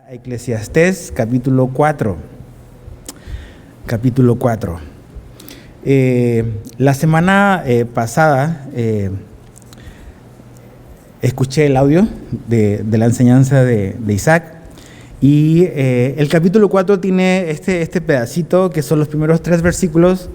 Eclesiastés capítulo 4. Capítulo 4. La semana pasada escuché el audio de la enseñanza de Isaac y el capítulo 4 tiene este pedacito que son los primeros 3 versículos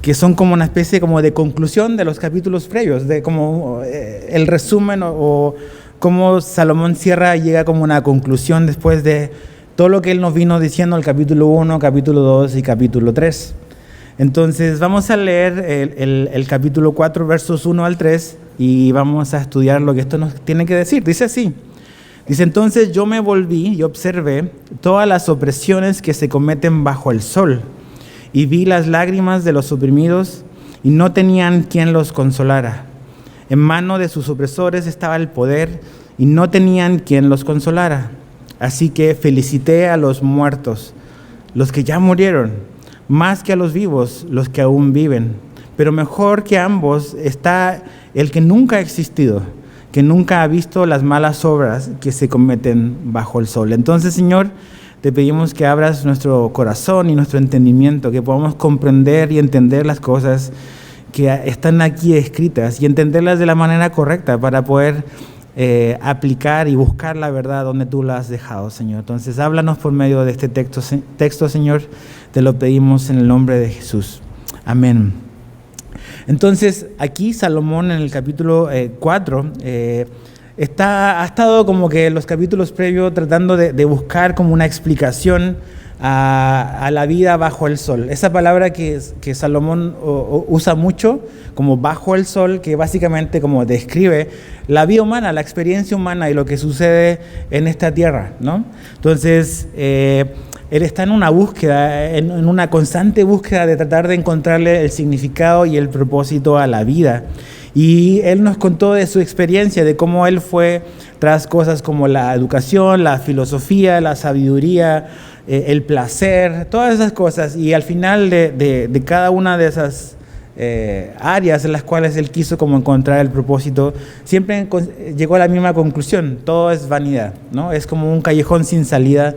que son como una especie como de conclusión de los capítulos previos, de como el resumen o cómo Salomón cierra y llega como una conclusión después de todo lo que él nos vino diciendo en el capítulo 1, capítulo 2 y capítulo 3. Entonces vamos a leer el capítulo 4, versos 1 al 3 y vamos a estudiar lo que esto nos tiene que decir. Dice así, dice: entonces yo me volví y observé todas las opresiones que se cometen bajo el sol y vi las lágrimas de los oprimidos y no tenían quien los consolara. En mano de sus opresores estaba el poder y no tenían quien los consolara. Así que felicité a los muertos, los que ya murieron, más que a los vivos, los que aún viven. Pero mejor que ambos está el que nunca ha existido, que nunca ha visto las malas obras que se cometen bajo el sol. Entonces, Señor, te pedimos que abras nuestro corazón y nuestro entendimiento, que podamos comprender y entender las cosas que están aquí escritas y entenderlas de la manera correcta para poder aplicar y buscar la verdad donde tú la has dejado, Señor. Entonces, háblanos por medio de este texto, Señor, te lo pedimos en el nombre de Jesús. Amén. Entonces, aquí Salomón en el capítulo 4 ha estado como que en los capítulos previos tratando de buscar como una explicación a la vida bajo el sol. Esa palabra que Salomón usa mucho, como bajo el sol, que básicamente como describe la vida humana, la experiencia humana y lo que sucede en esta tierra, ¿no? Entonces, él está en una búsqueda, en una constante búsqueda de tratar de encontrarle el significado y el propósito a la vida. Y él nos contó de su experiencia, de cómo él fue tras cosas como la educación, la filosofía, la sabiduría, el placer, todas esas cosas. Y al final de cada una de esas áreas en las cuales él quiso como encontrar el propósito, siempre llegó a la misma conclusión: todo es vanidad, ¿no? Es como un callejón sin salida,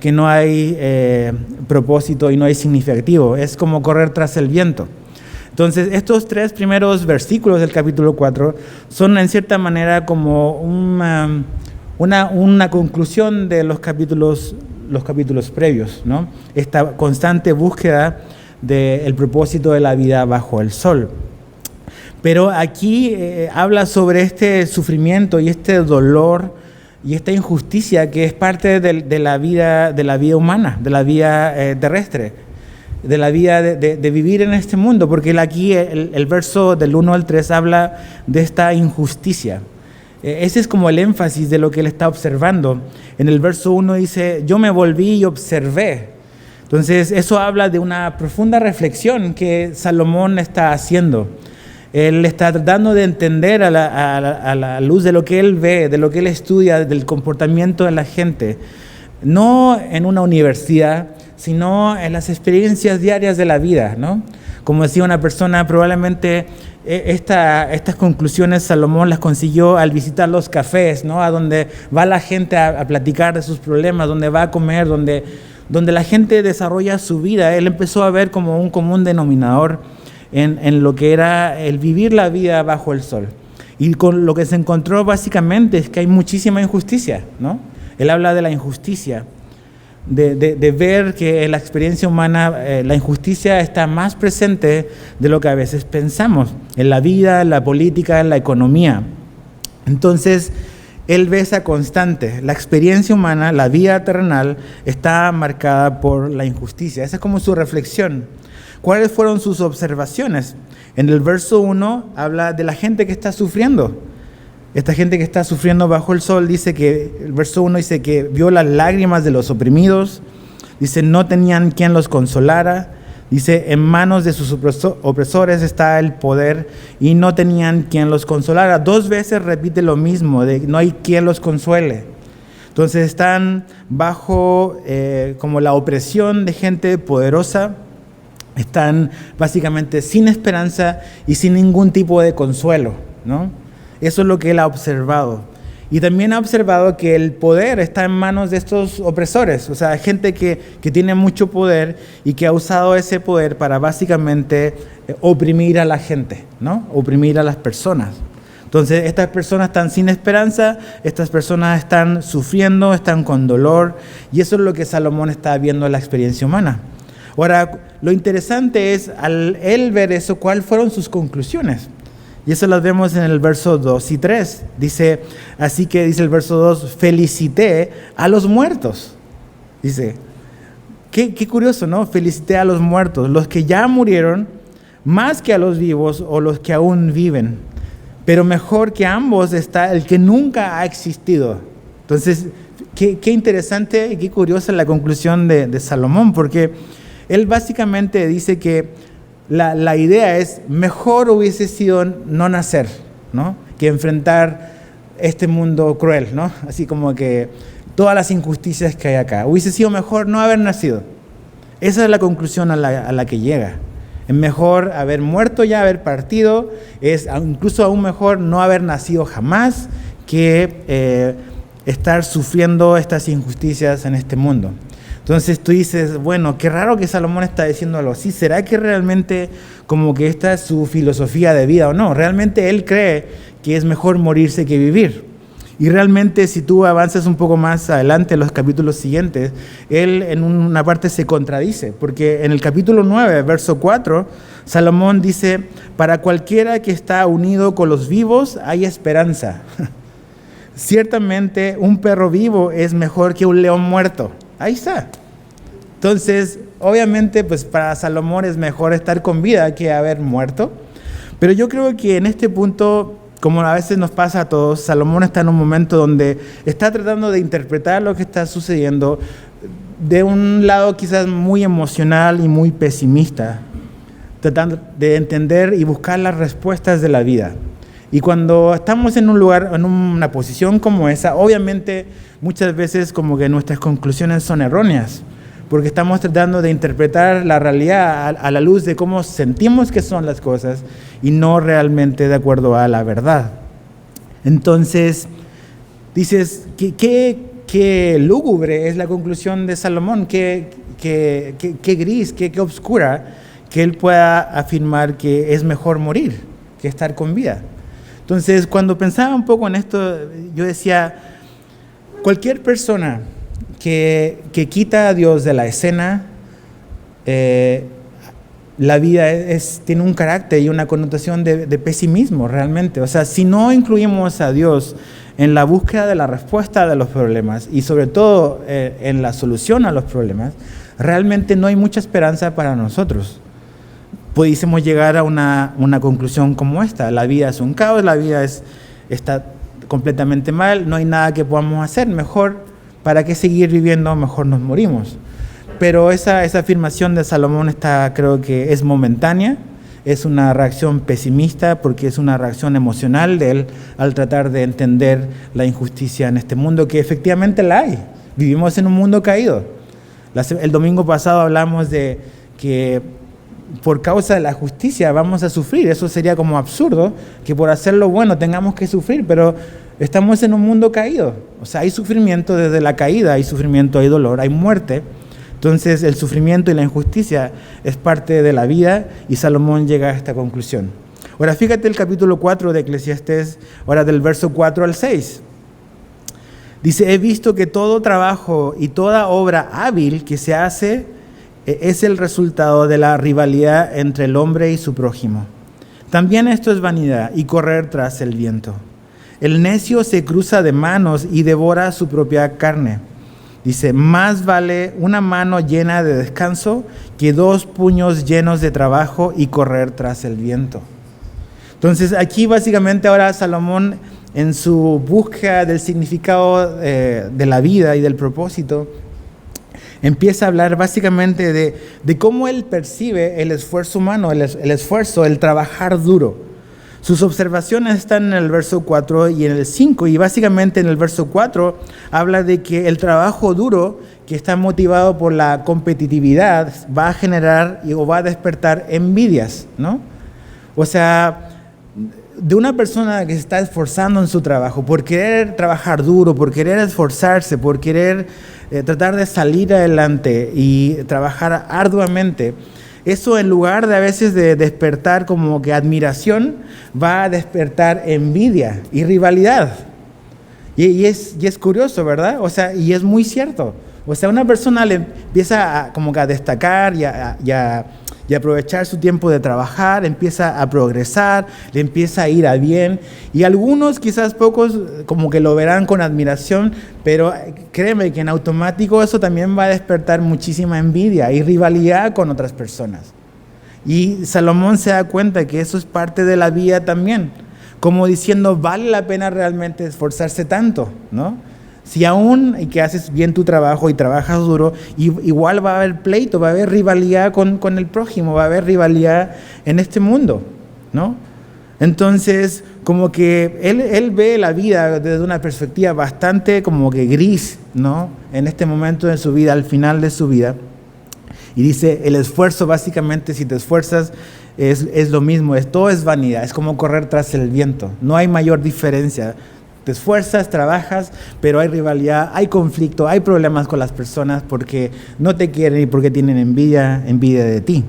que no hay propósito y no hay significativo. Es como correr tras el viento. Entonces, estos 3 primeros versículos del capítulo 4 son en cierta manera como una conclusión de los capítulos previos, ¿no? Esta constante búsqueda del propósito de la vida bajo el sol. Pero aquí habla sobre este sufrimiento y este dolor y esta injusticia que es parte de la vida humana, de la vida terrestre, de la vida de vivir en este mundo, porque aquí el verso del 1 al 3 habla de esta injusticia. Ese es como el énfasis de lo que él está observando. En el verso 1 dice: yo me volví y observé. Entonces eso habla de una profunda reflexión que Salomón está haciendo. Él está tratando de entender a la luz de lo que él ve, de lo que él estudia, del comportamiento de la gente, no en una universidad, sino en las experiencias diarias de la vida, ¿no? Como decía una persona, probablemente estas conclusiones Salomón las consiguió al visitar los cafés, ¿no? A donde va la gente a platicar de sus problemas, donde va a comer, donde la gente desarrolla su vida. Él empezó a ver como un común denominador en lo que era el vivir la vida bajo el sol. Y con lo que se encontró básicamente es que hay muchísima injusticia, ¿no? Él habla de la injusticia, de ver que en la experiencia humana la injusticia está más presente de lo que a veces pensamos, en la vida, en la política, en la economía. Entonces, él ve esa constante. La experiencia humana, la vida terrenal, está marcada por la injusticia. Esa es como su reflexión. ¿Cuáles fueron sus observaciones? En el verso 1 habla de la gente que está sufriendo. Esta gente que está sufriendo bajo el sol, dice que, el verso 1 dice que vio las lágrimas de los oprimidos, dice no tenían quien los consolara, dice en manos de sus opresores está el poder y no tenían quien los consolara. 2 veces repite lo mismo, de no hay quien los consuele. Entonces están bajo como la opresión de gente poderosa, están básicamente sin esperanza y sin ningún tipo de consuelo, ¿no? Eso es lo que él ha observado. Y también ha observado que el poder está en manos de estos opresores, o sea, gente que tiene mucho poder y que ha usado ese poder para básicamente oprimir a la gente, ¿no? Oprimir a las personas. Entonces, estas personas están sin esperanza, estas personas están sufriendo, están con dolor, y eso es lo que Salomón está viendo en la experiencia humana. Ahora, lo interesante es, al él ver eso, ¿cuáles fueron sus conclusiones? Y eso lo vemos en el verso 2 y 3. Dice, así que dice el verso 2, felicité a los muertos. Dice, qué curioso, ¿no? Felicité a los muertos, los que ya murieron, más que a los vivos o los que aún viven. Pero mejor que ambos está el que nunca ha existido. Entonces, qué interesante y qué curiosa la conclusión de Salomón, porque él básicamente dice que la idea es, mejor hubiese sido no nacer, ¿no? Que enfrentar este mundo cruel, ¿no? Así como que todas las injusticias que hay acá. Hubiese sido mejor no haber nacido. Esa es la conclusión a la que llega. Es mejor haber muerto ya, haber partido. Es incluso aún mejor no haber nacido jamás que estar sufriendo estas injusticias en este mundo. Entonces tú dices, bueno, qué raro que Salomón está diciendo algo así. ¿Será que realmente como que esta es su filosofía de vida o no? Realmente él cree que es mejor morirse que vivir. Y realmente si tú avanzas un poco más adelante en los capítulos siguientes, él en una parte se contradice, porque en el capítulo 9, verso 4, Salomón dice, para cualquiera que está unido con los vivos hay esperanza. Ciertamente un perro vivo es mejor que un león muerto. Ahí está. Entonces, obviamente, pues para Salomón es mejor estar con vida que haber muerto. Pero yo creo que en este punto, como a veces nos pasa a todos, Salomón está en un momento donde está tratando de interpretar lo que está sucediendo de un lado quizás muy emocional y muy pesimista, tratando de entender y buscar las respuestas de la vida. Y cuando estamos en un lugar, en una posición como esa, obviamente muchas veces como que nuestras conclusiones son erróneas, porque estamos tratando de interpretar la realidad a la luz de cómo sentimos que son las cosas y no realmente de acuerdo a la verdad. Entonces, dices, qué lúgubre es la conclusión de Salomón, qué gris, qué oscura, que él pueda afirmar que es mejor morir que estar con vida. Entonces, cuando pensaba un poco en esto, yo decía, cualquier persona que quita a Dios de la escena, la vida tiene un carácter y una connotación de pesimismo realmente. O sea, si no incluimos a Dios en la búsqueda de la respuesta de los problemas y sobre todo en la solución a los problemas, realmente no hay mucha esperanza para nosotros. Pudiésemos llegar a una conclusión como esta: la vida es un caos, la vida está completamente mal, no hay nada que podamos hacer, mejor, ¿para qué seguir viviendo? Mejor nos morimos. Pero esa afirmación de Salomón creo que es momentánea, es una reacción pesimista porque es una reacción emocional de él al tratar de entender la injusticia en este mundo, que efectivamente la hay. Vivimos en un mundo caído. El domingo pasado hablamos de que por causa de la justicia vamos a sufrir. Eso sería como absurdo, que por hacer lo bueno tengamos que sufrir, pero estamos en un mundo caído. O sea, hay sufrimiento desde la caída, hay sufrimiento, hay dolor, hay muerte. Entonces el sufrimiento y la injusticia es parte de la vida y Salomón llega a esta conclusión. Ahora fíjate el capítulo 4 de Eclesiastés, ahora del verso 4 al 6. Dice, he visto que todo trabajo y toda obra hábil que se hace es el resultado de la rivalidad entre el hombre y su prójimo. También esto es vanidad y correr tras el viento. El necio se cruza de manos y devora su propia carne. Dice, más vale una mano llena de descanso que 2 puños llenos de trabajo y correr tras el viento. Entonces aquí básicamente ahora Salomón, en su búsqueda del significado de la vida y del propósito, empieza a hablar básicamente de cómo él percibe el esfuerzo humano, el esfuerzo, el trabajar duro. Sus observaciones están en el verso 4 y en el 5, y básicamente en el verso 4 habla de que el trabajo duro, que está motivado por la competitividad, va a generar o va a despertar envidias, ¿no? O sea, de una persona que se está esforzando en su trabajo, por querer trabajar duro, por querer esforzarse, por querer tratar de salir adelante y trabajar arduamente, eso en lugar de a veces de despertar como que admiración, va a despertar envidia y rivalidad. Y es curioso, ¿verdad? O sea, y es muy cierto. O sea, una persona le empieza como que a destacar y aprovechar su tiempo de trabajar, empieza a progresar, le empieza a ir a bien. Y algunos, quizás pocos, como que lo verán con admiración, pero créeme que en automático eso también va a despertar muchísima envidia y rivalidad con otras personas. Y Salomón se da cuenta que eso es parte de la vida también, como diciendo, vale la pena realmente esforzarse tanto, ¿no? Si aún y que haces bien tu trabajo y trabajas duro, igual va a haber pleito, va a haber rivalidad con el prójimo, va a haber rivalidad en este mundo, ¿no? Entonces, como que él ve la vida desde una perspectiva bastante como que gris, ¿no? En este momento de su vida, al final de su vida. Y dice, el esfuerzo básicamente, si te esfuerzas, es lo mismo, todo es vanidad, es como correr tras el viento, no hay mayor diferencia. Te esfuerzas, trabajas, pero hay rivalidad, hay conflicto, hay problemas con las personas porque no te quieren y porque tienen envidia de ti.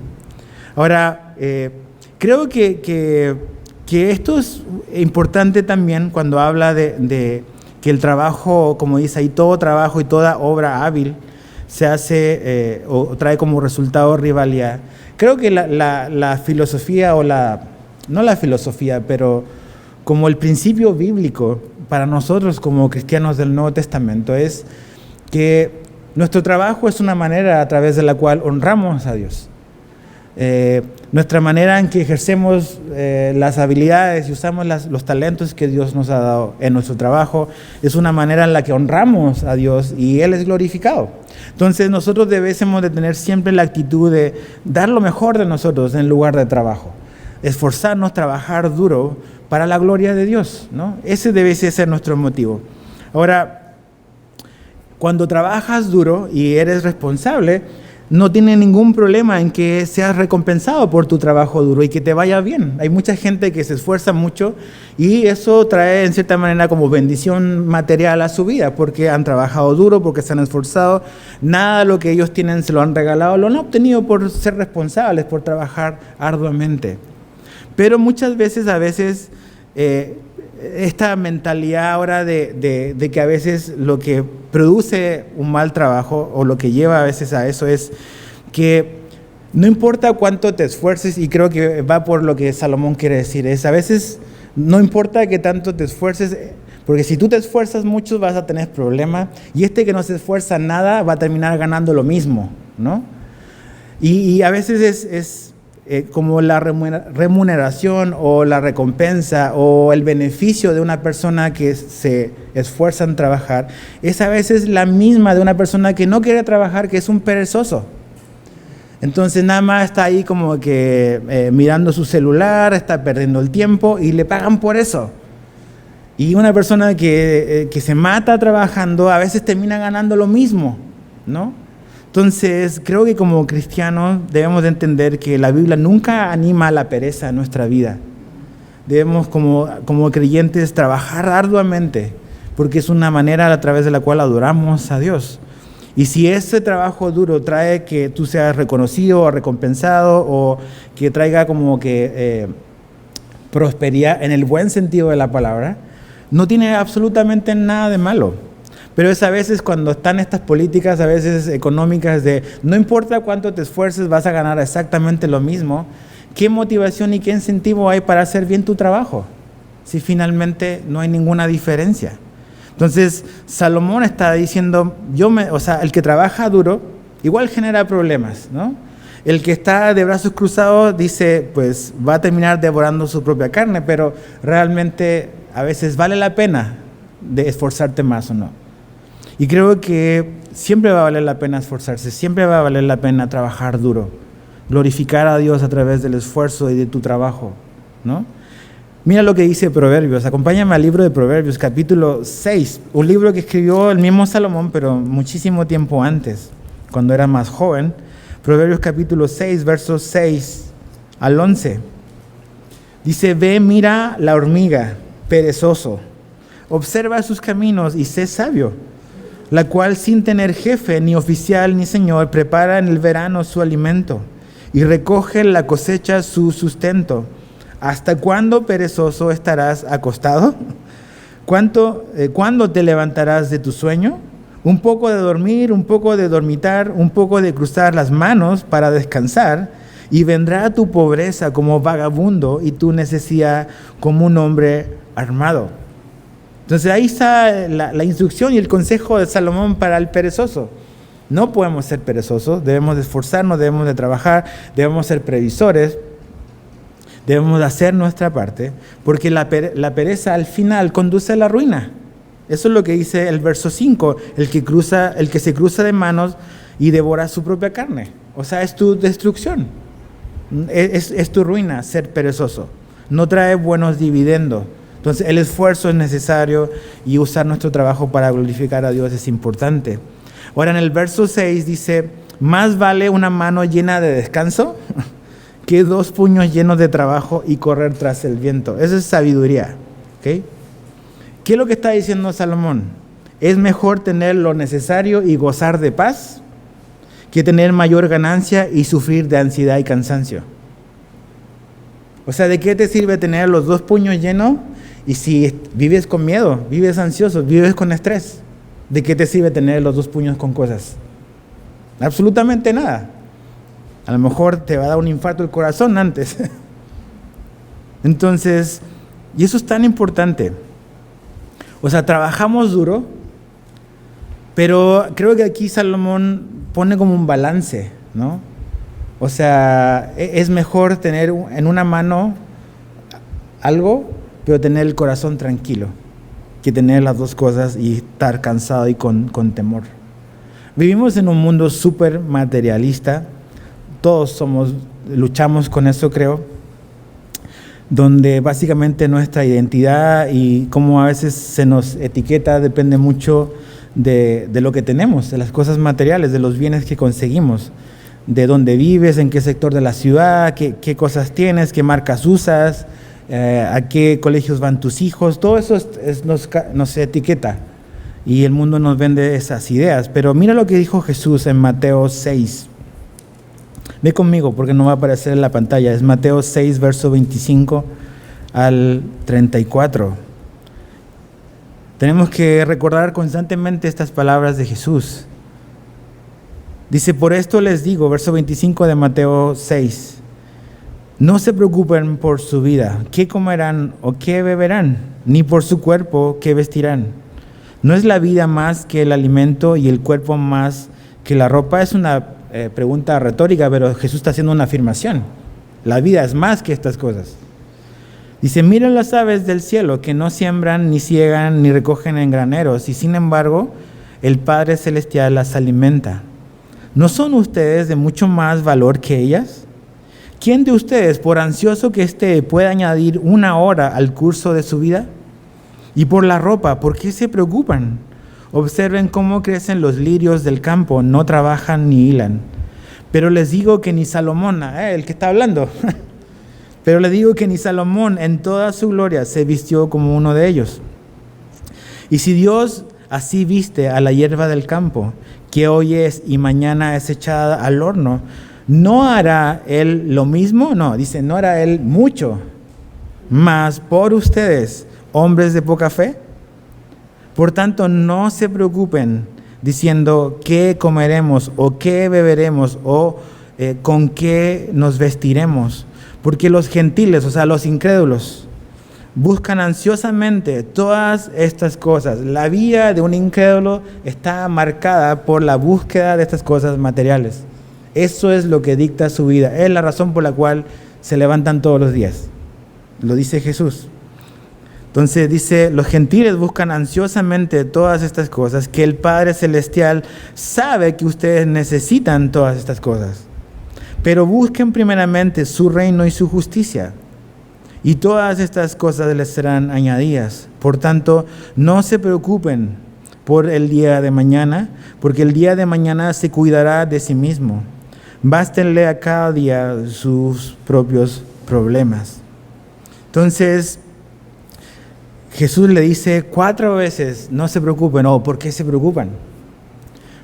Ahora, creo que esto es importante también cuando habla de que el trabajo, como dice ahí, todo trabajo y toda obra hábil se hace o trae como resultado rivalidad. Creo que la filosofía no la filosofía, pero como el principio bíblico para nosotros como cristianos del Nuevo Testamento es que nuestro trabajo es una manera a través de la cual honramos a Dios. Nuestra manera en que ejercemos las habilidades y usamos los talentos que Dios nos ha dado en nuestro trabajo es una manera en la que honramos a Dios y Él es glorificado. Entonces nosotros debemos de tener siempre la actitud de dar lo mejor de nosotros en lugar de trabajo. Esforzarnos, trabajar duro para la gloria de Dios, ¿no? Ese debe ser nuestro motivo. Ahora, cuando trabajas duro y eres responsable, no tiene ningún problema en que seas recompensado por tu trabajo duro y que te vaya bien. Hay mucha gente que se esfuerza mucho y eso trae en cierta manera como bendición material a su vida porque han trabajado duro, porque se han esforzado. Nada de lo que ellos tienen se lo han regalado, lo han obtenido por ser responsables, por trabajar arduamente. Pero muchas veces, esta mentalidad ahora de que a veces lo que produce un mal trabajo o lo que lleva a veces a eso es que no importa cuánto te esfuerces, y creo que va por lo que Salomón quiere decir, es a veces no importa que tanto te esfuerces, porque si tú te esfuerzas mucho vas a tener problemas y este que no se esfuerza nada va a terminar ganando lo mismo, ¿no? Y a veces es como la remuneración o la recompensa o el beneficio de una persona que se esfuerza en trabajar es a veces la misma de una persona que no quiere trabajar, que es un perezoso. Entonces nada más está ahí como que mirando su celular, está perdiendo el tiempo y le pagan por eso. Y una persona que se mata trabajando a veces termina ganando lo mismo, ¿no? Entonces, creo que como cristianos debemos de entender que la Biblia nunca anima a la pereza en nuestra vida. Debemos como creyentes trabajar arduamente, porque es una manera a través de la cual adoramos a Dios. Y si ese trabajo duro trae que tú seas reconocido o recompensado o que traiga como que prosperidad en el buen sentido de la palabra, no tiene absolutamente nada de malo. Pero es a veces cuando están estas políticas, a veces económicas, de no importa cuánto te esfuerces, vas a ganar exactamente lo mismo. ¿Qué motivación y qué incentivo hay para hacer bien tu trabajo? Si finalmente no hay ninguna diferencia. Entonces, Salomón está diciendo, el que trabaja duro, igual genera problemas, ¿no? El que está de brazos cruzados dice, pues va a terminar devorando su propia carne, pero realmente a veces vale la pena de esforzarte más o no. Y creo que siempre va a valer la pena esforzarse, siempre va a valer la pena trabajar duro, glorificar a Dios a través del esfuerzo y de tu trabajo, ¿no? Mira lo que dice Proverbios, acompáñame al libro de Proverbios, capítulo 6, un libro que escribió el mismo Salomón, pero muchísimo tiempo antes, cuando era más joven. Proverbios capítulo 6, versos 6 al 11. Dice, ve, mira la hormiga, perezoso. Observa sus caminos y sé sabio, la cual sin tener jefe, ni oficial, ni señor, prepara en el verano su alimento y recoge en la cosecha su sustento. ¿Hasta cuándo, perezoso, estarás acostado? ¿Cuándo te levantarás de tu sueño? Un poco de dormir, un poco de dormitar, un poco de cruzar las manos para descansar, y vendrá tu pobreza como vagabundo y tu necesidad como un hombre armado. Entonces ahí está la instrucción y el consejo de Salomón para el perezoso. No podemos ser perezosos, debemos de esforzarnos, debemos de trabajar, debemos ser previsores, debemos de hacer nuestra parte, porque la pereza al final conduce a la ruina. Eso es lo que dice el verso 5, el que se cruza de manos y devora su propia carne. O sea, es tu destrucción, es tu ruina ser perezoso. No trae buenos dividendos. Entonces el esfuerzo es necesario y usar nuestro trabajo para glorificar a Dios es importante. Ahora en el verso 6 dice, más vale una mano llena de descanso que 2 puños llenos de trabajo y correr tras el viento. Eso es sabiduría. ¿Okay? ¿Qué es lo que está diciendo Salomón? Es mejor tener lo necesario y gozar de paz que tener mayor ganancia y sufrir de ansiedad y cansancio. O sea, ¿de qué te sirve tener los 2 puños llenos? Y si vives con miedo, vives ansioso, vives con estrés, ¿de qué te sirve tener los 2 puños con cosas? Absolutamente nada. A lo mejor te va a dar un infarto del corazón antes. Entonces, y eso es tan importante. O sea, trabajamos duro, pero creo que aquí Salomón pone como un balance, ¿no? O sea, es mejor tener en una mano algo, pero tener el corazón tranquilo, que tener las 2 cosas y estar cansado y con temor. Vivimos en un mundo súper materialista, todos luchamos con eso, creo, donde básicamente nuestra identidad y cómo a veces se nos etiqueta depende mucho de lo que tenemos, de las cosas materiales, de los bienes que conseguimos, de dónde vives, en qué sector de la ciudad, qué cosas tienes, qué marcas usas, a qué colegios van tus hijos. Todo eso nos etiqueta y el mundo nos vende esas ideas. Pero mira lo que dijo Jesús en Mateo 6. Ve conmigo porque no va a aparecer en la pantalla. Es Mateo 6, verso 25 al 34. Tenemos que recordar constantemente estas palabras de Jesús. Dice, por esto les digo, verso 25 de Mateo 6, no se preocupen por su vida, qué comerán o qué beberán, ni por su cuerpo, qué vestirán. ¿No es la vida más que el alimento y el cuerpo más que la ropa? Es una pregunta retórica, pero Jesús está haciendo una afirmación. La vida es más que estas cosas. Dice, miren las aves del cielo, que no siembran, ni ciegan, ni recogen en graneros, y sin embargo, el Padre Celestial las alimenta. ¿No son ustedes de mucho más valor que ellas? ¿Quién de ustedes, por ansioso que esté, puede añadir 1 hora al curso de su vida? Y por la ropa, ¿por qué se preocupan? Observen cómo crecen los lirios del campo, no trabajan ni hilan. Pero les digo que ni Salomón, el que está hablando, pero les digo que ni Salomón en toda su gloria se vistió como uno de ellos. Y si Dios así viste a la hierba del campo, que hoy es y mañana es echada al horno, ¿no hará Él lo mismo? No, dice, no hará Él mucho más por ustedes, hombres de poca fe. Por tanto, no se preocupen diciendo qué comeremos o qué beberemos o con qué nos vestiremos, porque los gentiles, o sea, los incrédulos, buscan ansiosamente todas estas cosas. La vida de un incrédulo está marcada por la búsqueda de estas cosas materiales. Eso es lo que dicta su vida. Es la razón por la cual se levantan todos los días. Lo dice Jesús. Entonces dice, los gentiles buscan ansiosamente todas estas cosas, que el Padre Celestial sabe que ustedes necesitan todas estas cosas. Pero busquen primeramente su reino y su justicia, y todas estas cosas les serán añadidas. Por tanto, no se preocupen por el día de mañana, porque el día de mañana se cuidará de sí mismo. Bástenle a cada día sus propios problemas. Entonces, Jesús le dice 4 veces, no se preocupen. ¿Por qué se preocupan?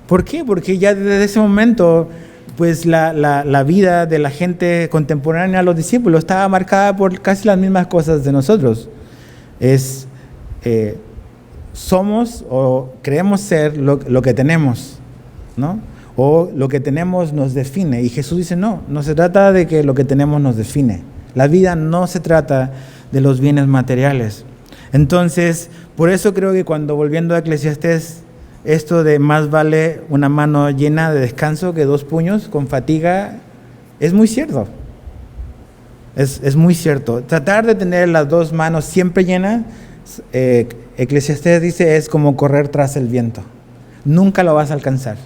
¿Por qué? Porque ya desde ese momento, pues la vida de la gente contemporánea a los discípulos estaba marcada por casi las mismas cosas de nosotros. Somos o creemos ser lo que tenemos, ¿no? O lo que tenemos nos define. Y Jesús dice, no se trata de que lo que tenemos nos define. La vida no se trata de los bienes materiales. Entonces, por eso creo que cuando volviendo a Eclesiastés, esto de más vale una mano llena de descanso que 2 puños con fatiga, es muy cierto. Es muy cierto. Tratar de tener las 2 manos siempre llenas, Eclesiastés dice, es como correr tras el viento. Nunca lo vas a alcanzar.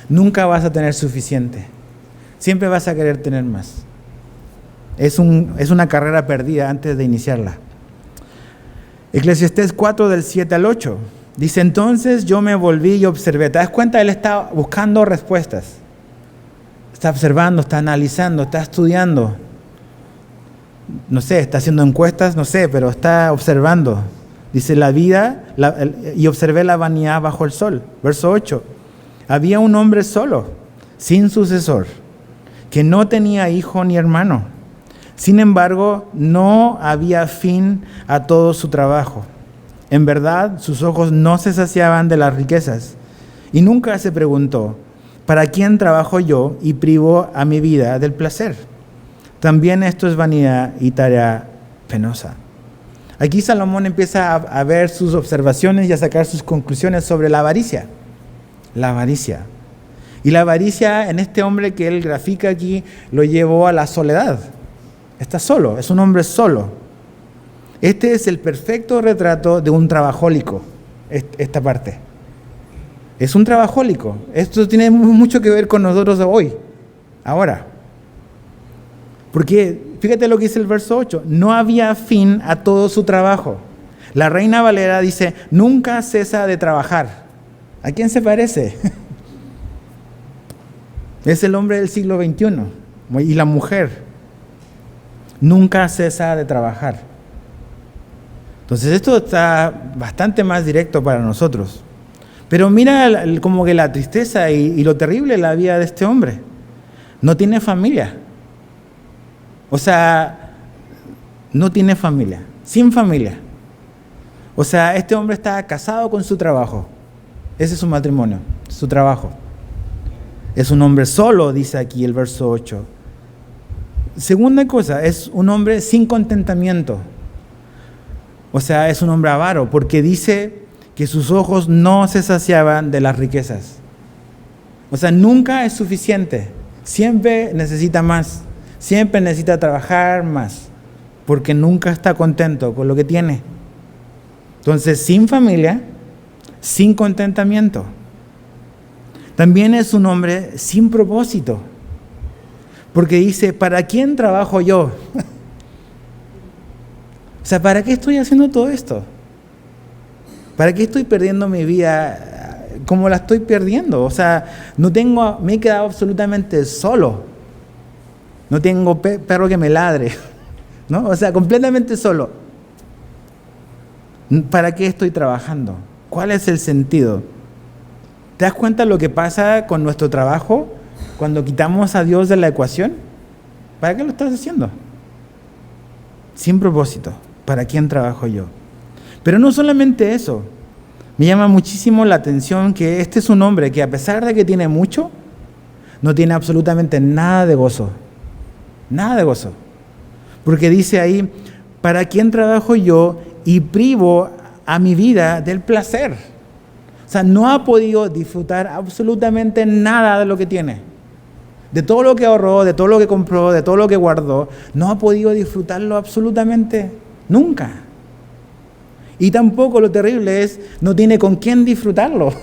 Nunca vas a tener suficiente. Siempre vas a querer tener más. Es una carrera perdida antes de iniciarla. Eclesiastés 4 del 7 al 8. Dice, entonces yo me volví y observé. ¿Te das cuenta? Él está buscando respuestas. Está observando, está analizando, está estudiando. No sé, está haciendo encuestas, no sé, pero está observando. Dice, y observé la vanidad bajo el sol. Verso 8. Había un hombre solo, sin sucesor, que no tenía hijo ni hermano. Sin embargo, no había fin a todo su trabajo. En verdad, sus ojos no se saciaban de las riquezas. Y nunca se preguntó, ¿para quién trabajo yo y privo a mi vida del placer? También esto es vanidad y tarea penosa. Aquí Salomón empieza a ver sus observaciones y a sacar sus conclusiones sobre la avaricia. La avaricia. Y la avaricia en este hombre que él grafica aquí lo llevó a la soledad. Está solo, es un hombre solo. Este es el perfecto retrato de un trabajólico, esta parte. Es un trabajólico. Esto tiene mucho que ver con nosotros hoy, ahora. Porque fíjate lo que dice el verso 8. No había fin a todo su trabajo. La Reina Valera dice, nunca cesa de trabajar. ¿A quién se parece? Es el hombre del siglo XXI y la mujer. Nunca cesa de trabajar. Entonces esto está bastante más directo para nosotros. Pero mira como que la tristeza y lo terrible de la vida de este hombre. No tiene familia. O sea, no tiene familia. Sin familia. O sea, este hombre está casado con su trabajo. Ese es su matrimonio, su trabajo. Es un hombre solo, dice aquí el verso 8. Segunda cosa, es un hombre sin contentamiento. O sea, es un hombre avaro, porque dice que sus ojos no se saciaban de las riquezas. O sea, nunca es suficiente. Siempre necesita más. Siempre necesita trabajar más, porque nunca está contento con lo que tiene. Entonces, sin familia, sin contentamiento. También es un hombre sin propósito, porque dice, ¿para quién trabajo yo? O sea, ¿para qué estoy haciendo todo esto? ¿Para qué estoy perdiendo mi vida como la estoy perdiendo? O sea, me he quedado absolutamente solo. No tengo perro que me ladre, ¿no? O sea, completamente solo. ¿Para qué estoy trabajando? ¿Cuál es el sentido? ¿Te das cuenta lo que pasa con nuestro trabajo cuando quitamos a Dios de la ecuación? ¿Para qué lo estás haciendo? Sin propósito. ¿Para quién trabajo yo? Pero no solamente eso. Me llama muchísimo la atención que este es un hombre que a pesar de que tiene mucho, no tiene absolutamente nada de gozo. Nada de gozo. Porque dice ahí, ¿para quién trabajo yo y privo a mi vida del placer? O sea, no ha podido disfrutar absolutamente nada de lo que tiene. De todo lo que ahorró, de todo lo que compró, de todo lo que guardó, no ha podido disfrutarlo absolutamente nunca. Y tampoco, lo terrible es, no tiene con quién disfrutarlo.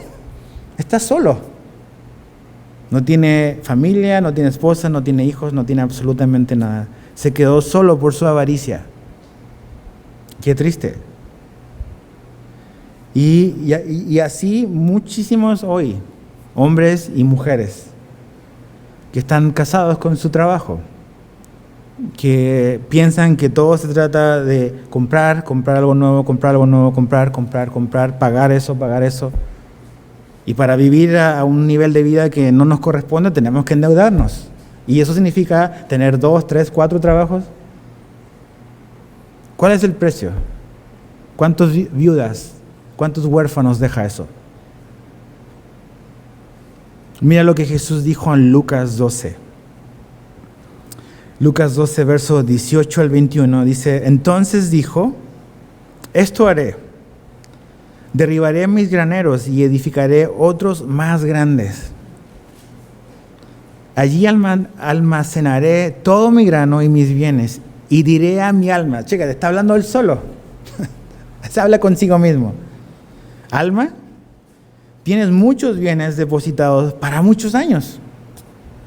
Está solo. No tiene familia, no tiene esposa, no tiene hijos, no tiene absolutamente nada. Se quedó solo por su avaricia. Qué triste. Y así muchísimos hoy, hombres y mujeres, que están casados con su trabajo. que piensan que todo se trata de comprar algo nuevo, comprar, pagar eso. Y para vivir a un nivel de vida que no nos corresponde, tenemos que endeudarnos. Y eso significa tener 2, 3, 4 trabajos. ¿Cuál es el precio? ¿Cuántas viudas, cuántos huérfanos deja eso? Mira lo que Jesús dijo en Lucas 12. Lucas 12, versos 18 al 21, dice: entonces dijo, esto haré, derribaré mis graneros y edificaré otros más grandes. Allí almacenaré todo mi grano y mis bienes, y diré a mi alma, chécate, está hablando él solo, se habla consigo mismo. Alma, tienes muchos bienes depositados para muchos años.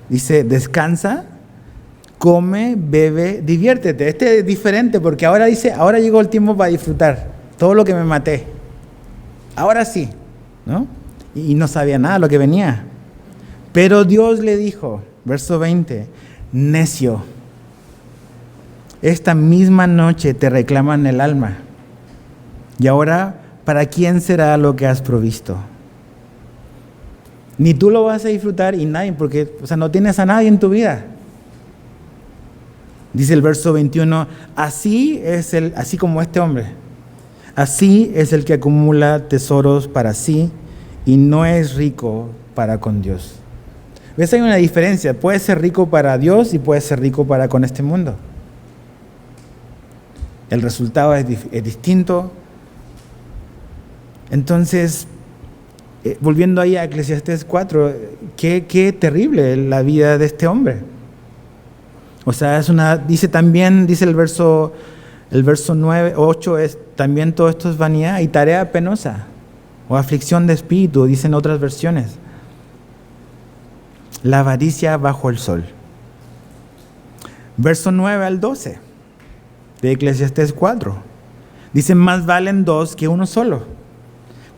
Dice, descansa, come, bebe, diviértete. Este es diferente porque ahora dice, ahora llegó el tiempo para disfrutar todo lo que me maté. Ahora sí, ¿no? Y no sabía nada de lo que venía. Pero Dios le dijo, verso 20, necio, esta misma noche te reclaman el alma. Y ahora, ¿para quién será lo que has provisto? Ni tú lo vas a disfrutar y nadie, porque no tienes a nadie en tu vida. Dice el verso 21, así como este hombre, así es el que acumula tesoros para sí y no es rico para con Dios. ¿Ves? Hay una diferencia, puede ser rico para Dios y puede ser rico para con este mundo. El resultado es distinto. Entonces, volviendo ahí a Eclesiastés 4, qué terrible la vida de este hombre. O sea, dice el verso 9, 8, también todo esto es vanidad y tarea penosa, o aflicción de espíritu, dicen otras versiones. La avaricia bajo el sol. Verso 9 al 12 de Eclesiastés 4. Dicen, más valen dos que uno solo,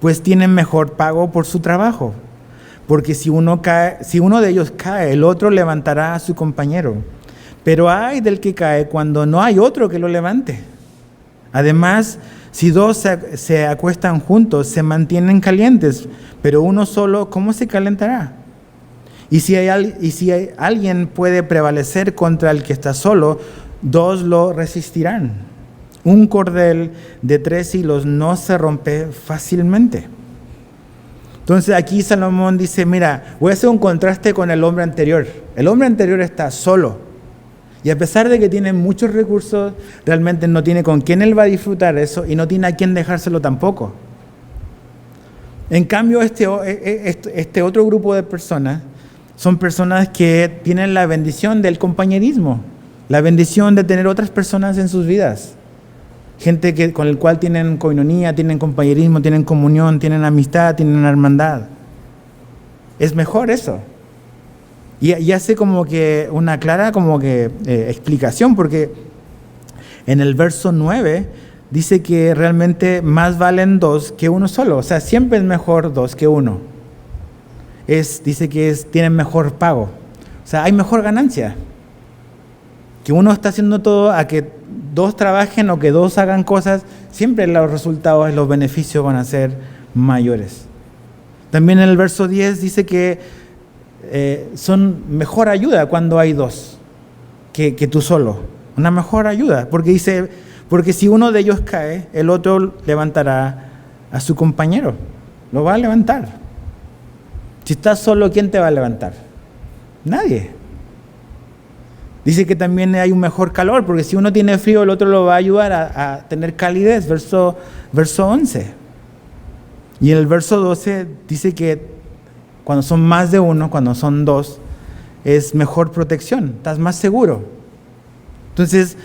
pues tienen mejor pago por su trabajo. Porque si uno de ellos cae, el otro levantará a su compañero. Pero ay del que cae cuando no hay otro que lo levante. Además, si dos se acuestan juntos, se mantienen calientes, pero uno solo, ¿cómo se calentará? Y si alguien puede prevalecer contra el que está solo, dos lo resistirán. Un cordel de 3 hilos no se rompe fácilmente. Entonces aquí Salomón dice, mira, voy a hacer un contraste con el hombre anterior. El hombre anterior está solo. Y a pesar de que tiene muchos recursos, realmente no tiene con quién él va a disfrutar eso y no tiene a quién dejárselo tampoco. En cambio, este otro grupo de personas son personas que tienen la bendición del compañerismo, la bendición de tener otras personas en sus vidas. Gente con el cual tienen coinonía, tienen compañerismo, tienen comunión, tienen amistad, tienen hermandad. Es mejor eso. Y hace como que una clara explicación, porque en el verso 9 dice que realmente más valen dos que uno solo. O sea, siempre es mejor dos que uno. Dice que tienen mejor pago. O sea, hay mejor ganancia. Que uno está haciendo todo a que dos trabajen o que dos hagan cosas, siempre los resultados, los beneficios van a ser mayores. También en el verso 10 dice que son mejor ayuda cuando hay dos que tú solo. Una mejor ayuda, porque si uno de ellos cae, el otro levantará a su compañero. Lo va a levantar. Si estás solo, ¿quién te va a levantar? Nadie. Dice que también hay un mejor calor, porque si uno tiene frío, el otro lo va a ayudar a tener calidez, verso 11. Y en el verso 12 dice que cuando son más de uno, cuando son dos, es mejor protección, estás más seguro. Entonces,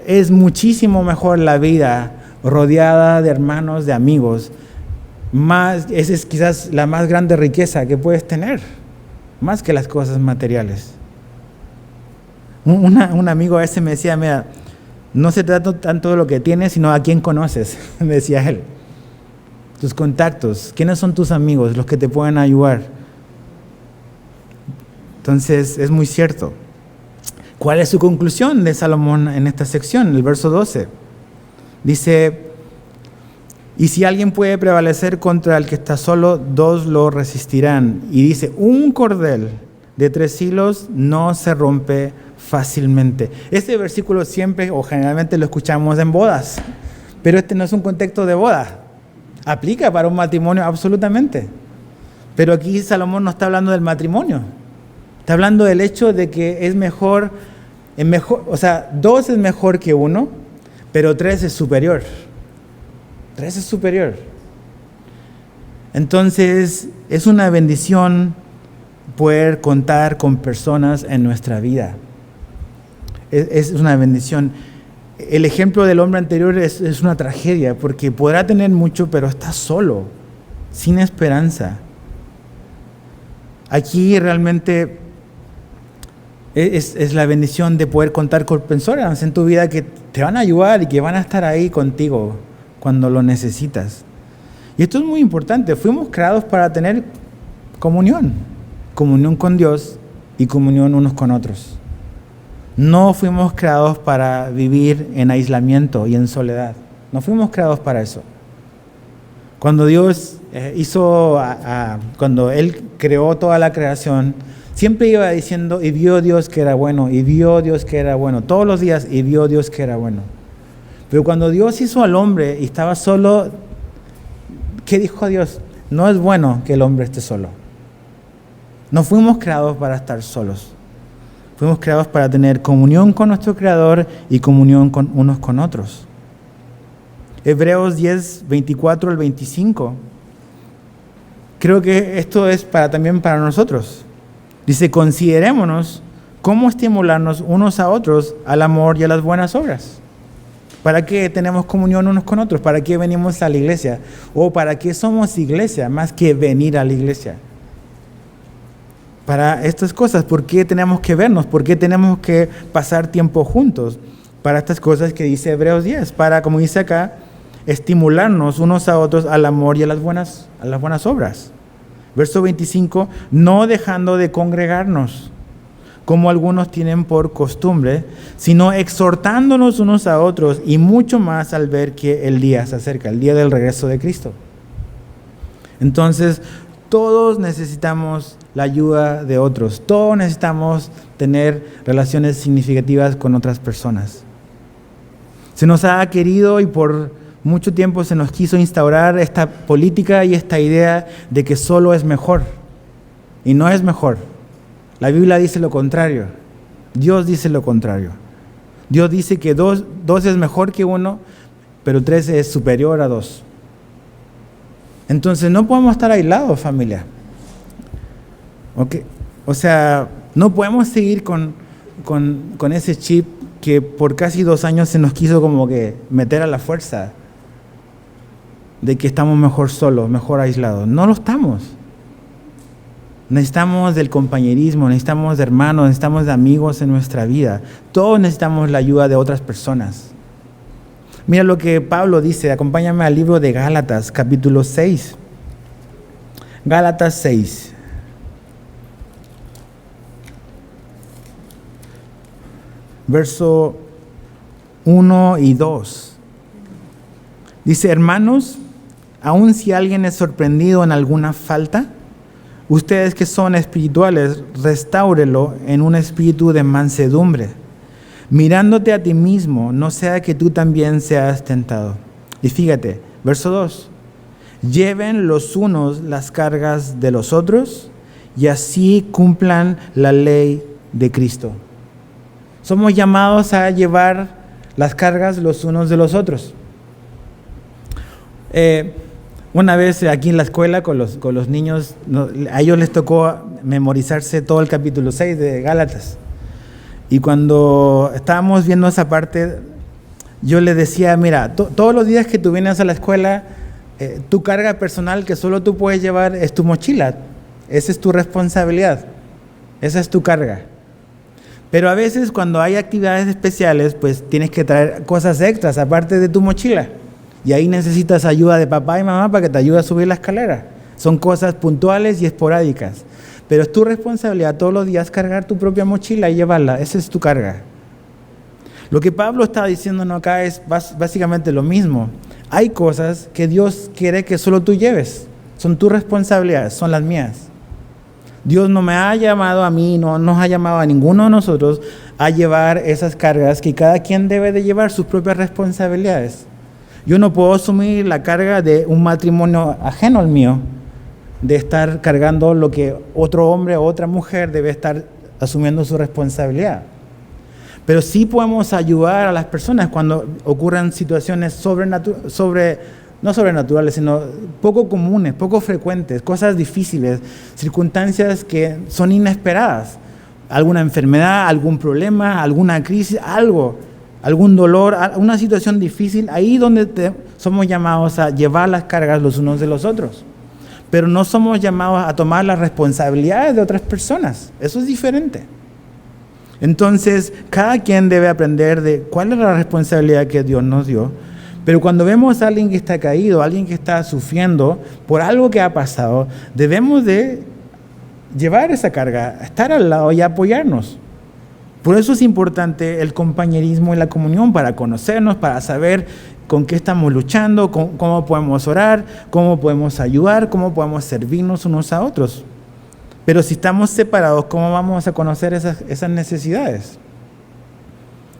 es muchísimo mejor la vida rodeada de hermanos, de amigos. Esa es quizás la más grande riqueza que puedes tener, más que las cosas materiales. Un amigo a veces me decía, mira, no se trata tanto de lo que tienes, sino a quién conoces, me decía él. Tus contactos, ¿quiénes son tus amigos, los que te pueden ayudar? Entonces, es muy cierto. ¿Cuál es su conclusión de Salomón en esta sección? El verso 12. Dice, y si alguien puede prevalecer contra el que está solo, dos lo resistirán. Y dice, un cordel de 3 hilos no se rompe fácilmente. Este versículo siempre o generalmente lo escuchamos en bodas, pero este no es un contexto de boda. Aplica para un matrimonio absolutamente. Pero aquí Salomón no está hablando del matrimonio. Está hablando del hecho de que es mejor, o sea, 2 es mejor que 1, pero 3 es superior. 3 es superior. Entonces, es una bendición poder contar con personas en nuestra vida. Es una bendición. El ejemplo del hombre anterior es una tragedia, porque podrá tener mucho, pero está solo, sin esperanza. Aquí realmente es la bendición de poder contar con personas en tu vida que te van a ayudar y que van a estar ahí contigo cuando lo necesitas. Y esto es muy importante. Fuimos creados para tener comunión con Dios y comunión unos con otros. No fuimos creados para vivir en aislamiento y en soledad. No fuimos creados para eso. Cuando Dios cuando Él creó toda la creación, siempre iba diciendo, y vio Dios que era bueno, y vio Dios que era bueno. Todos los días, y vio Dios que era bueno. Pero cuando Dios hizo al hombre y estaba solo, ¿qué dijo Dios? No es bueno que el hombre esté solo. No fuimos creados para estar solos. Fuimos creados para tener comunión con nuestro Creador y comunión con unos con otros. Hebreos 10, 24 al 25. Creo que esto es también para nosotros. Dice, considerémonos cómo estimularnos unos a otros al amor y a las buenas obras. ¿Para qué tenemos comunión unos con otros? ¿Para qué venimos a la iglesia? ¿O para qué somos iglesia más que venir a la iglesia? Para estas cosas, ¿por qué tenemos que vernos? ¿Por qué tenemos que pasar tiempo juntos? Para estas cosas que dice Hebreos 10, para, como dice acá, estimularnos unos a otros al amor y a las buenas obras. Verso 25, no dejando de congregarnos, como algunos tienen por costumbre, sino exhortándonos unos a otros, y mucho más al ver que el día se acerca, el día del regreso de Cristo. Entonces, todos necesitamos la ayuda de otros, todos necesitamos tener relaciones significativas con otras personas. Se nos ha querido y por mucho tiempo se nos quiso instaurar esta política y esta idea de que solo es mejor, y no es mejor. La Biblia dice lo contrario. Dios dice lo contrario. Dios dice que 2 es mejor que 1, pero 3 es superior a 2. Entonces no podemos estar aislados, familia. ¿Okay? O sea, no podemos seguir con ese chip que por casi 2 años se nos quiso como que meter a la fuerza de que estamos mejor solos, mejor aislados. No lo estamos. Necesitamos del compañerismo, necesitamos de hermanos, necesitamos de amigos en nuestra vida. Todos necesitamos la ayuda de otras personas. Mira lo que Pablo dice, acompáñame al libro de Gálatas, capítulo 6. Gálatas 6. Verso 1 y 2. Dice, hermanos, aun si alguien es sorprendido en alguna falta, ustedes que son espirituales, restáurelo en un espíritu de mansedumbre, mirándote a ti mismo, no sea que tú también seas tentado. Y fíjate, verso 2, lleven los unos las cargas de los otros y así cumplan la ley de Cristo. Somos llamados a llevar las cargas los unos de los otros. Una vez aquí en la escuela con los niños, a ellos les tocó memorizarse todo el capítulo 6 de Gálatas. Y cuando estábamos viendo esa parte, yo les decía, mira, todos los días que tú vienes a la escuela, tu carga personal que solo tú puedes llevar es tu mochila. Esa es tu responsabilidad. Esa es tu carga. Pero a veces cuando hay actividades especiales, pues tienes que traer cosas extras aparte de tu mochila. Y ahí necesitas ayuda de papá y mamá para que te ayude a subir la escalera. Son cosas puntuales y esporádicas. Pero es tu responsabilidad todos los días cargar tu propia mochila y llevarla. Esa es tu carga. Lo que Pablo está diciéndonos acá es básicamente lo mismo. Hay cosas que Dios quiere que solo tú lleves. Son tus responsabilidades, son las mías. Dios no me ha llamado a mí, no nos ha llamado a ninguno de nosotros a llevar esas cargas que cada quien debe de llevar sus propias responsabilidades. Yo no puedo asumir la carga de un matrimonio ajeno al mío, de estar cargando lo que otro hombre o otra mujer debe estar asumiendo su responsabilidad. Pero sí podemos ayudar a las personas cuando ocurran situaciones no sobrenaturales, sino poco comunes, poco frecuentes, cosas difíciles, circunstancias que son inesperadas. Alguna enfermedad, algún problema, alguna crisis, algún dolor, una situación difícil, ahí donde somos llamados a llevar las cargas los unos de los otros. Pero no somos llamados a tomar las responsabilidades de otras personas. Eso es diferente. Entonces, cada quien debe aprender de cuál es la responsabilidad que Dios nos dio. Pero cuando vemos a alguien que está caído, a alguien que está sufriendo por algo que ha pasado, debemos de llevar esa carga, estar al lado y apoyarnos. Por eso es importante el compañerismo y la comunión, para conocernos, para saber con qué estamos luchando, cómo podemos orar, cómo podemos ayudar, cómo podemos servirnos unos a otros. Pero si estamos separados, ¿cómo vamos a conocer esas necesidades?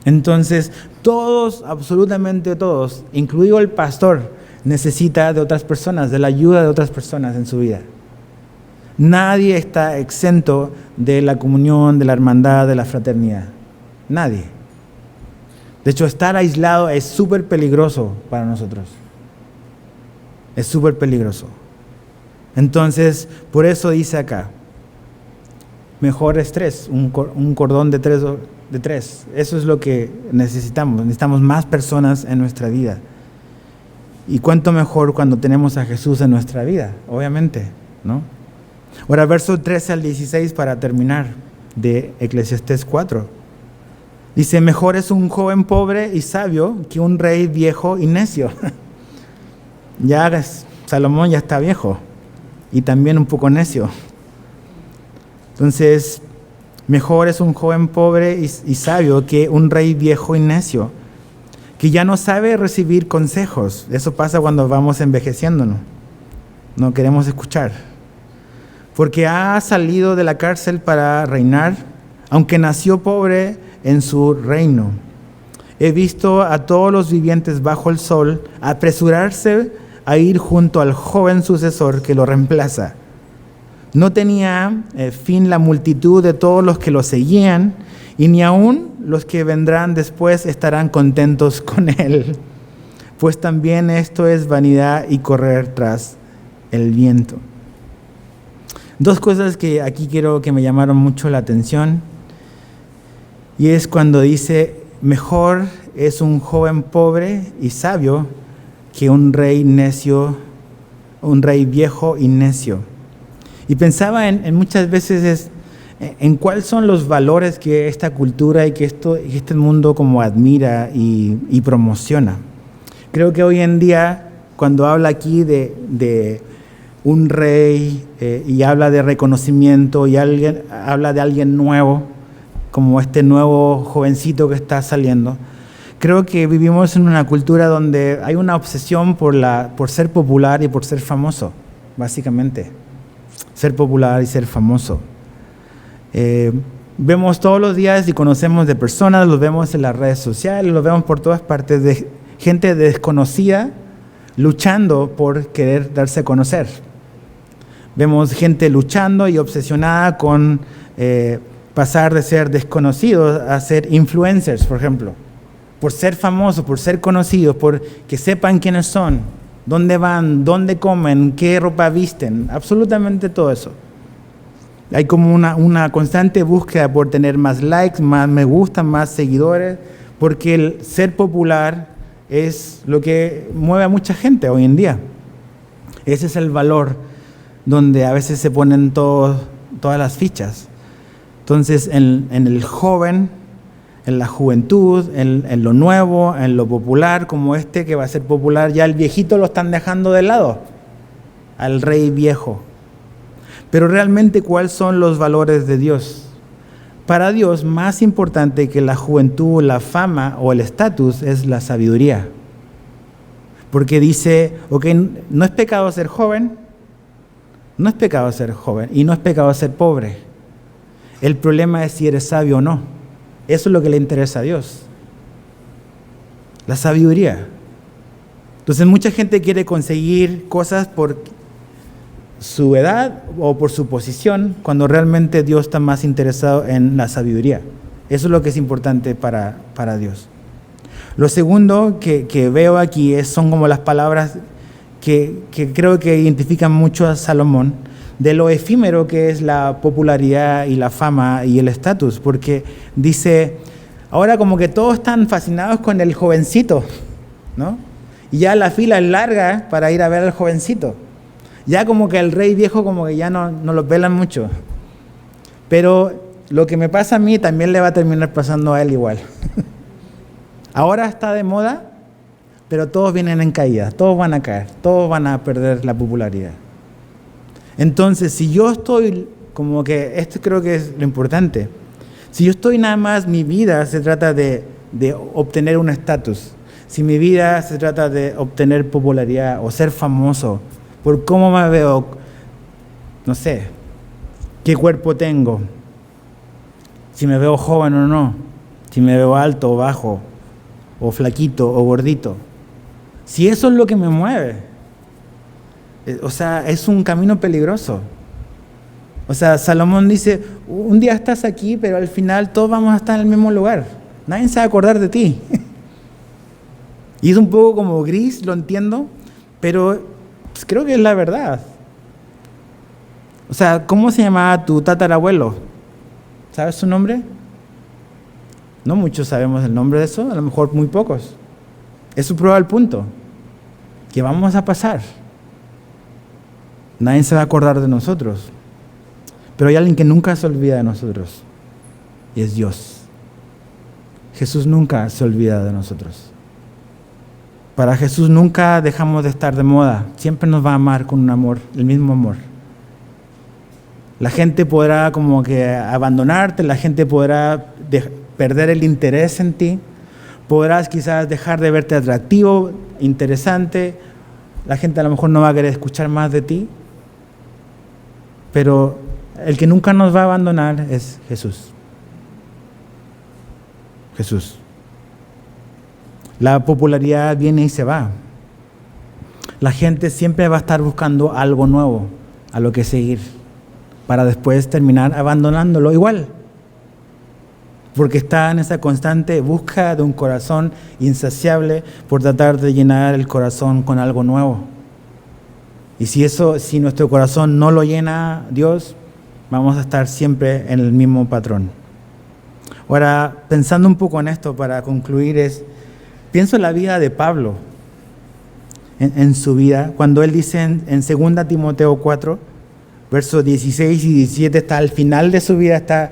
Entonces, todos, absolutamente todos, incluido el pastor, necesita de otras personas, de la ayuda de otras personas en su vida. Nadie está exento de la comunión, de la hermandad, de la fraternidad. Nadie. De hecho, estar aislado es súper peligroso para nosotros. Es súper peligroso. Entonces, por eso dice acá, mejor es tres, un cordón de tres. Eso es lo que necesitamos. Necesitamos más personas en nuestra vida. Y cuánto mejor cuando tenemos a Jesús en nuestra vida, obviamente, ¿no? Ahora, versos 13 al 16 para terminar, de Eclesiastés 4. Dice, mejor es un joven pobre y sabio que un rey viejo y necio. Salomón ya está viejo y también un poco necio. Entonces, mejor es un joven pobre y sabio que un rey viejo y necio, que ya no sabe recibir consejos. Eso pasa cuando vamos envejeciéndonos. No queremos escuchar. Porque ha salido de la cárcel para reinar, aunque nació pobre en su reino. He visto a todos los vivientes bajo el sol apresurarse a ir junto al joven sucesor que lo reemplaza. No tenía fin la multitud de todos los que lo seguían, y ni aun los que vendrán después estarán contentos con él, pues también esto es vanidad y correr tras el viento. Dos cosas que aquí quiero que me llamaron mucho la atención, y es cuando dice, mejor es un joven pobre y sabio que un rey necio, un rey viejo y necio. Y pensaba en muchas veces en cuáles son los valores que esta cultura y que este mundo como admira y promociona. Creo que hoy en día, cuando habla aquí de un rey y habla de reconocimiento y habla de alguien nuevo, como este nuevo jovencito que está saliendo, creo que vivimos en una cultura donde hay una obsesión por ser popular y por ser famoso, básicamente. Ser popular y ser famoso. Vemos todos los días y conocemos de personas, los vemos en las redes sociales, los vemos por todas partes, de gente desconocida luchando por querer darse a conocer. Vemos gente luchando y obsesionada con pasar de ser desconocidos a ser influencers, por ejemplo. Por ser famosos, por ser conocidos, por que sepan quiénes son, dónde van, dónde comen, qué ropa visten, absolutamente todo eso. Hay como una constante búsqueda por tener más likes, más me gustan, más seguidores, porque el ser popular es lo que mueve a mucha gente hoy en día. Ese es el valor donde a veces se ponen todas las fichas. Entonces, en el joven, en la juventud, en lo nuevo, en lo popular, como este que va a ser popular, ya el viejito lo están dejando de lado. al rey viejo. Pero realmente, ¿cuáles son los valores de Dios? Para Dios, más importante que la juventud, la fama o el estatus es la sabiduría. Porque dice, ok, no es pecado ser joven, no es pecado ser joven y no es pecado ser pobre. El problema es si eres sabio o no. Eso es lo que le interesa a Dios. La sabiduría. Entonces mucha gente quiere conseguir cosas por su edad o por su posición, cuando realmente Dios está más interesado en la sabiduría. Eso es lo que es importante para Dios. Lo segundo que veo aquí son como las palabras que creo que identifican mucho a Salomón, de lo efímero que es la popularidad y la fama y el estatus, porque dice, ahora como que todos están fascinados con el jovencito, ¿no? Y ya la fila es larga para ir a ver al jovencito. Ya como que el rey viejo como que ya no lo pelan mucho. Pero lo que me pasa a mí también le va a terminar pasando a él igual. Ahora está de moda, pero todos vienen en caída, todos van a caer, todos van a perder la popularidad. Entonces, si yo estoy como que, esto creo que es lo importante, si yo estoy nada más, mi vida se trata de obtener un estatus, si mi vida se trata de obtener popularidad o ser famoso por cómo me veo, no sé, qué cuerpo tengo, si me veo joven o no, si me veo alto o bajo, o flaquito o gordito, si eso es lo que me mueve, o sea, es un camino peligroso. O sea, Salomón dice, un día estás aquí, pero al final todos vamos a estar en el mismo lugar. Nadie se va a acordar de ti. Y es un poco como gris, lo entiendo, pero pues, creo que es la verdad. O sea, ¿cómo se llamaba tu tatarabuelo? ¿Sabes su nombre? No muchos sabemos el nombre de eso, a lo mejor muy pocos. Eso prueba el punto, que vamos a pasar. Nadie se va a acordar de nosotros. Pero hay alguien que nunca se olvida de nosotros, y es Dios. Jesús nunca se olvida de nosotros. Para Jesús nunca dejamos de estar de moda, siempre nos va a amar con un amor, el mismo amor. La gente podrá como que abandonarte, la gente podrá perder el interés en ti, podrás quizás dejar de verte atractivo, interesante, la gente a lo mejor no va a querer escuchar más de ti, pero el que nunca nos va a abandonar es Jesús. Jesús. La popularidad viene y se va. La gente siempre va a estar buscando algo nuevo a lo que seguir, para después terminar abandonándolo igual. Porque está en esa constante búsqueda de un corazón insaciable por tratar de llenar el corazón con algo nuevo. Y si nuestro corazón no lo llena Dios, vamos a estar siempre en el mismo patrón. Ahora, pensando un poco en esto para concluir, pienso en la vida de Pablo, en su vida, cuando él dice en 2 Timoteo 4, versos 16 y 17, está al final de su vida, está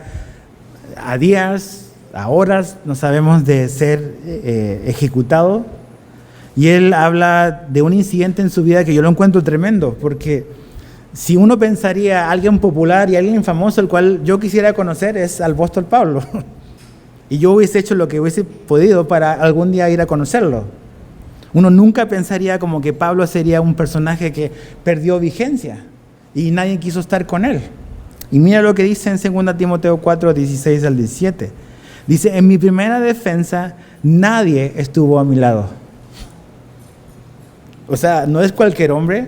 a días, a horas, no sabemos, de ser ejecutado. Y él habla de un incidente en su vida que yo lo encuentro tremendo, porque si uno pensaría alguien popular y alguien famoso, el cual yo quisiera conocer, es al apóstol Pablo. Y yo hubiese hecho lo que hubiese podido para algún día ir a conocerlo. Uno nunca pensaría como que Pablo sería un personaje que perdió vigencia y nadie quiso estar con él. Y mira lo que dice en 2 Timoteo 4, 16 al 17. Dice, en mi primera defensa nadie estuvo a mi lado. O sea, no es cualquier hombre,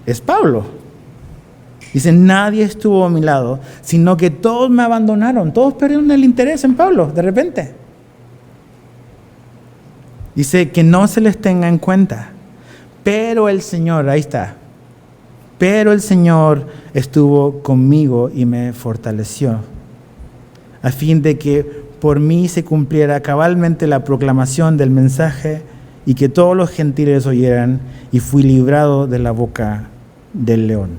es Pablo. Dice, nadie estuvo a mi lado, sino que todos me abandonaron. Todos perdieron el interés en Pablo, de repente. Dice, que no se les tenga en cuenta. Pero el Señor, ahí está. Pero el Señor estuvo conmigo y me fortaleció, a fin de que por mí se cumpliera cabalmente la proclamación del mensaje y que todos los gentiles oyeran, y fui librado de la boca del león.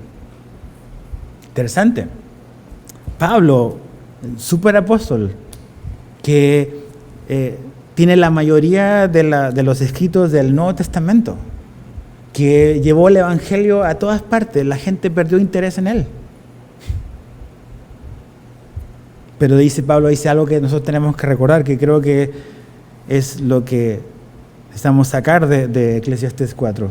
Interesante. Pablo, superapóstol, que tiene la mayoría de los escritos del Nuevo Testamento, que llevó el evangelio a todas partes. La gente perdió interés en él. Pero Pablo dice algo que nosotros tenemos que recordar, que creo que es lo que necesitamos sacar de Eclesiastés 4.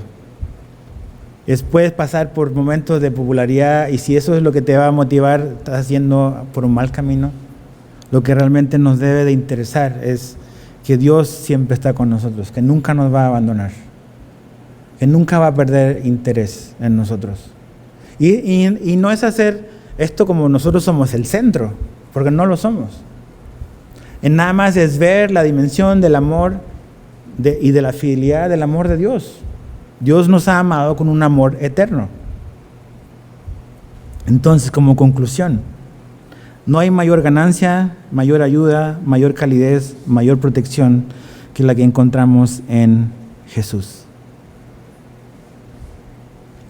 Puedes pasar por momentos de popularidad, y si eso es lo que te va a motivar, estás yendo por un mal camino. Lo que realmente nos debe de interesar es que Dios siempre está con nosotros, que nunca nos va a abandonar, que nunca va a perder interés en nosotros. Y no es hacer esto como nosotros somos el centro, porque no lo somos. Nada más es ver la dimensión del amor y de la fidelidad del amor de Dios. Dios nos ha amado con un amor eterno. Entonces, como conclusión, no hay mayor ganancia, mayor ayuda, mayor calidez, mayor protección que la que encontramos en Jesús.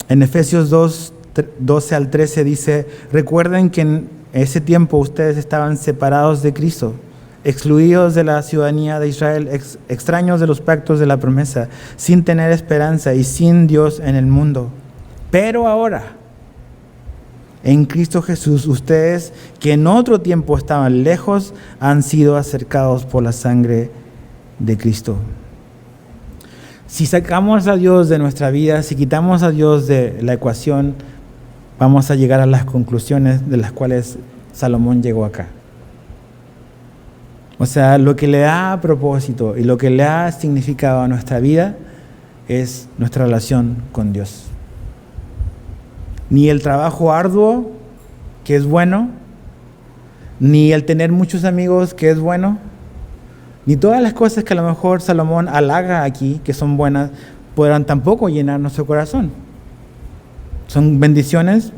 En Efesios 2, 12 al 13 dice: recuerden que en ese tiempo ustedes estaban separados de Cristo, excluidos de la ciudadanía de Israel, extraños de los pactos de la promesa, sin tener esperanza y sin Dios en el mundo. Pero ahora, en Cristo Jesús, ustedes que en otro tiempo estaban lejos, han sido acercados por la sangre de Cristo. Si sacamos a Dios de nuestra vida, si quitamos a Dios de la ecuación, vamos a llegar a las conclusiones de las cuales Salomón llegó acá. O sea, lo que le da propósito y lo que le da significado a nuestra vida es nuestra relación con Dios. Ni el trabajo arduo, que es bueno, ni el tener muchos amigos, que es bueno, ni todas las cosas que a lo mejor Salomón halaga aquí, que son buenas, podrán tampoco llenar nuestro corazón. Son bendiciones,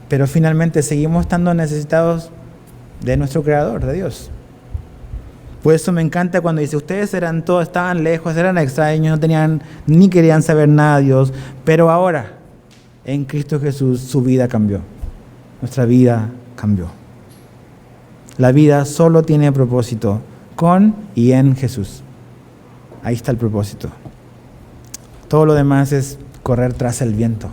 pero finalmente seguimos estando necesitados de nuestro Creador, de Dios. Por eso me encanta cuando dice: ustedes eran todos, estaban lejos, eran extraños, no tenían ni querían saber nada de Dios, pero ahora en Cristo Jesús su vida cambió. Nuestra vida cambió. La vida solo tiene propósito con y en Jesús. Ahí está el propósito. Todo lo demás es correr tras el viento.